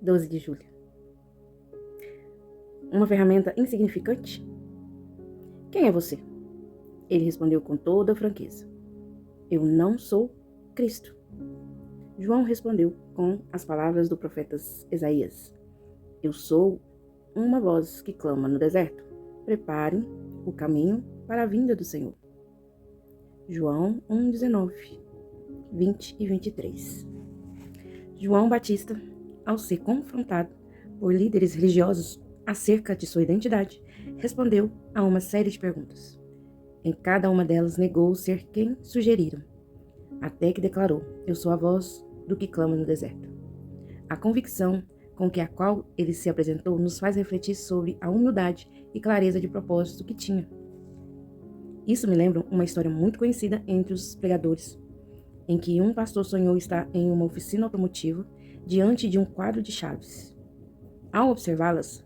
12 de julho. Uma ferramenta insignificante? Quem é você? Ele respondeu com toda franqueza. Eu não sou Cristo. João respondeu com as palavras do profeta Isaías. Eu sou uma voz que clama no deserto. Preparem o caminho para a vinda do Senhor. João 1:19, 20 e 23. João Batista, ao ser confrontado por líderes religiosos acerca de sua identidade, respondeu a uma série de perguntas. Em cada uma delas negou ser quem sugeriram, até que declarou: eu sou a voz do que clama no deserto. A convicção com que a qual ele se apresentou nos faz refletir sobre a humildade e clareza de propósito que tinha. Isso me lembra uma história muito conhecida entre os pregadores, em que um pastor sonhou estar em uma oficina automotiva diante de um quadro de chaves. Ao observá-las,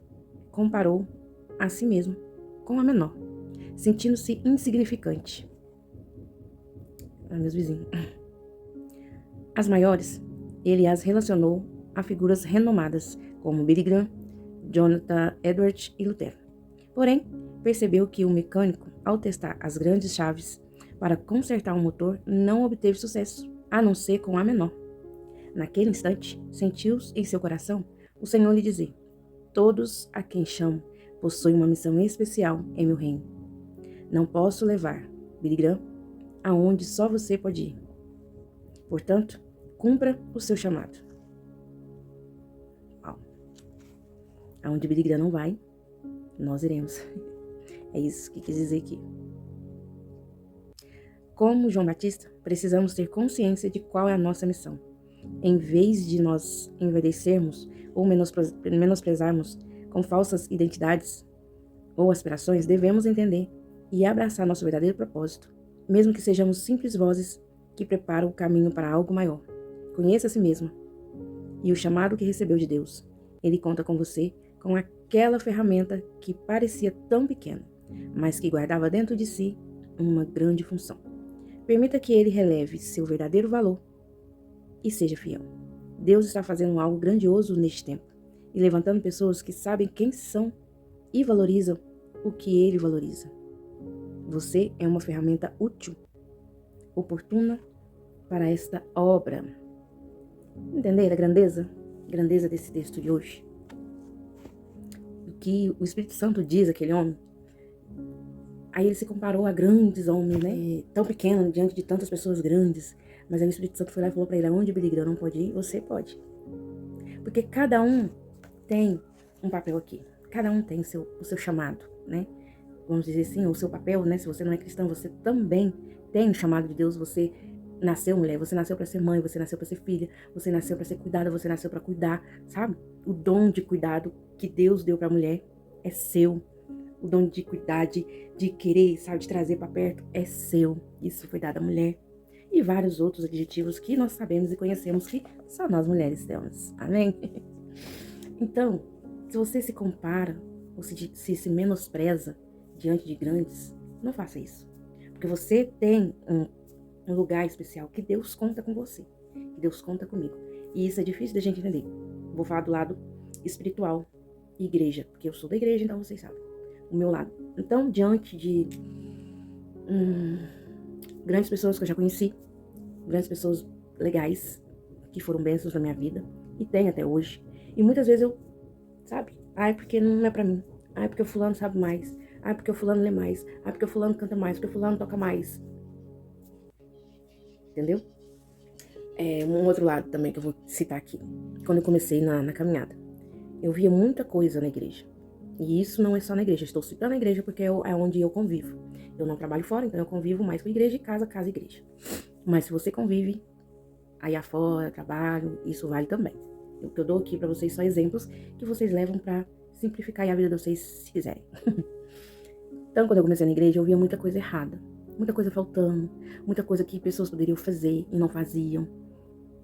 comparou a si mesmo com a menor, sentindo-se insignificante. Meus vizinhos. As maiores, ele as relacionou a figuras renomadas, como Billy Graham, Jonathan Edwards e Lutero. Porém, percebeu que o mecânico, ao testar as grandes chaves para consertar um motor, não obteve sucesso, a não ser com a menor. Naquele instante, sentiu em seu coração o Senhor lhe dizer: todos a quem chamo possuem uma missão especial em meu reino. Não posso levar, Billy Graham, aonde só você pode ir. Portanto, cumpra o seu chamado. Aonde Billy Graham não vai, nós iremos. É isso que quis dizer aqui. Como João Batista, precisamos ter consciência de qual é a nossa missão. Em vez de nós envelhecermos ou menosprezarmos com falsas identidades ou aspirações, devemos entender e abraçar nosso verdadeiro propósito, mesmo que sejamos simples vozes que preparam o caminho para algo maior. Conheça a si mesma e o chamado que recebeu de Deus. Ele conta com você com aquela ferramenta que parecia tão pequena, mas que guardava dentro de si uma grande função. Permita que ele releve seu verdadeiro valor e seja fiel. Deus está fazendo algo grandioso neste tempo e levantando pessoas que sabem quem são e valorizam o que ele valoriza. Você é uma ferramenta útil, oportuna para esta obra. Entender a grandeza desse texto de hoje? O que o Espírito Santo diz àquele homem? Aí ele se comparou a grandes homens, né? Tão pequeno, diante de tantas pessoas grandes. Mas aí o Espírito Santo foi lá e falou para ele: aonde Billy Graham não pode ir, você pode. Porque cada um tem um papel aqui. Cada um tem o seu chamado, né? Vamos dizer assim, o seu papel, né? Se você não é cristão, você também tem o chamado de Deus. Você nasceu mulher, você nasceu para ser mãe, você nasceu para ser filha, você nasceu para ser cuidada, você nasceu para cuidar, sabe? O dom de cuidado que Deus deu para a mulher é seu. O dom de cuidar, de querer, sabe, de trazer para perto é seu. Isso foi dado à mulher. E vários outros adjetivos que nós sabemos e conhecemos que só nós mulheres temos. Amém? Então, se você se compara ou se menospreza diante de grandes, não faça isso. Porque você tem um lugar especial que Deus conta com você. Que Deus conta comigo. E isso é difícil da gente entender. Vou falar do lado espiritual e igreja. Porque eu sou da igreja, então vocês sabem. O meu lado. Então, diante de grandes pessoas que eu já conheci, grandes pessoas legais, que foram bênçãos na minha vida, e tem até hoje. E muitas vezes eu, sabe? Porque não é pra mim. Porque o fulano sabe mais. Porque o fulano lê mais. Porque o fulano canta mais. Porque o fulano toca mais. Entendeu? Um outro lado também que eu vou citar aqui. Quando eu comecei na caminhada, eu via muita coisa na igreja. E isso não é só na igreja. Estou citando a igreja porque é onde eu convivo. Eu não trabalho fora, então eu convivo mais com igreja e casa, igreja. Mas se você convive aí afora, trabalho, isso vale também. O que eu dou aqui pra vocês são exemplos que vocês levam pra simplificar a vida de vocês, se quiserem. Então, quando eu comecei na igreja, eu via muita coisa errada. Muita coisa faltando. Muita coisa que pessoas poderiam fazer e não faziam.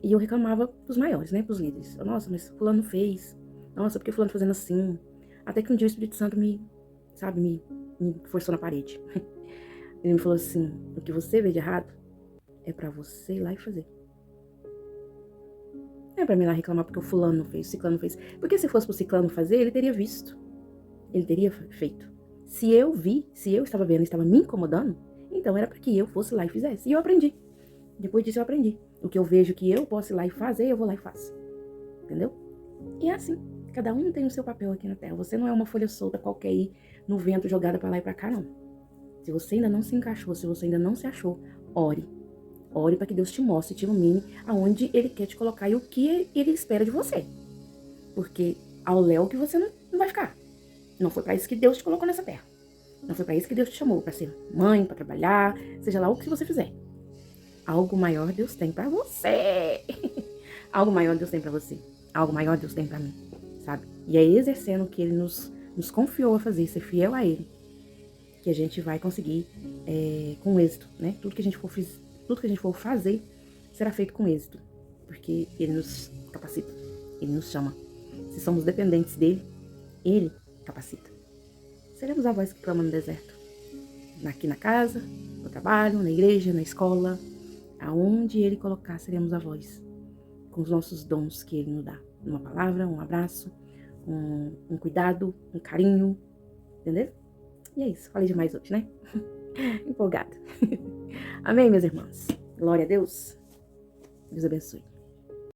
E eu reclamava pros maiores, né? Pros líderes. Nossa, mas fulano fez. Nossa, por que fulano fazendo assim? Até que um dia o Espírito Santo me forçou na parede. Ele me falou assim: o que você vê de errado é pra você ir lá e fazer. Não é pra mim lá reclamar porque o fulano não fez, o ciclano não fez. Porque se fosse pro ciclano fazer, ele teria visto. Ele teria feito. Se eu vi, se eu estava vendo e estava me incomodando, então era para que eu fosse lá e fizesse. E eu aprendi. Depois disso eu aprendi. O que eu vejo que eu posso ir lá e fazer, eu vou lá e faço. Entendeu? E é assim. Cada um tem o seu papel aqui na Terra. Você não é uma folha solta qualquer aí no vento jogada para lá e para cá, não. Se você ainda não se encaixou, se você ainda não se achou, ore. Ore para que Deus te mostre, te ilumine aonde Ele quer te colocar e o que Ele espera de você. Porque ao léu que você não vai ficar. Não foi para isso que Deus te colocou nessa terra. Não foi para isso que Deus te chamou, para ser mãe, para trabalhar, seja lá o que você fizer. Algo maior Deus tem para você. Algo maior Deus tem para você. Algo maior Deus tem para mim, sabe? E é exercendo o que Ele nos confiou a fazer, ser fiel a Ele, que a gente vai conseguir com êxito, né? Tudo que a gente for fazer será feito com êxito, porque Ele nos capacita, Ele nos chama. Se somos dependentes dEle, Ele capacita. Seremos a voz que clama no deserto. Aqui na casa, no trabalho, na igreja, na escola. Aonde Ele colocar, seremos a voz. Com os nossos dons que Ele nos dá. Uma palavra, um abraço, um cuidado, um carinho. Entendeu? E é isso. Falei demais hoje, né? Empolgada. Amém, meus irmãos. Glória a Deus. Deus abençoe.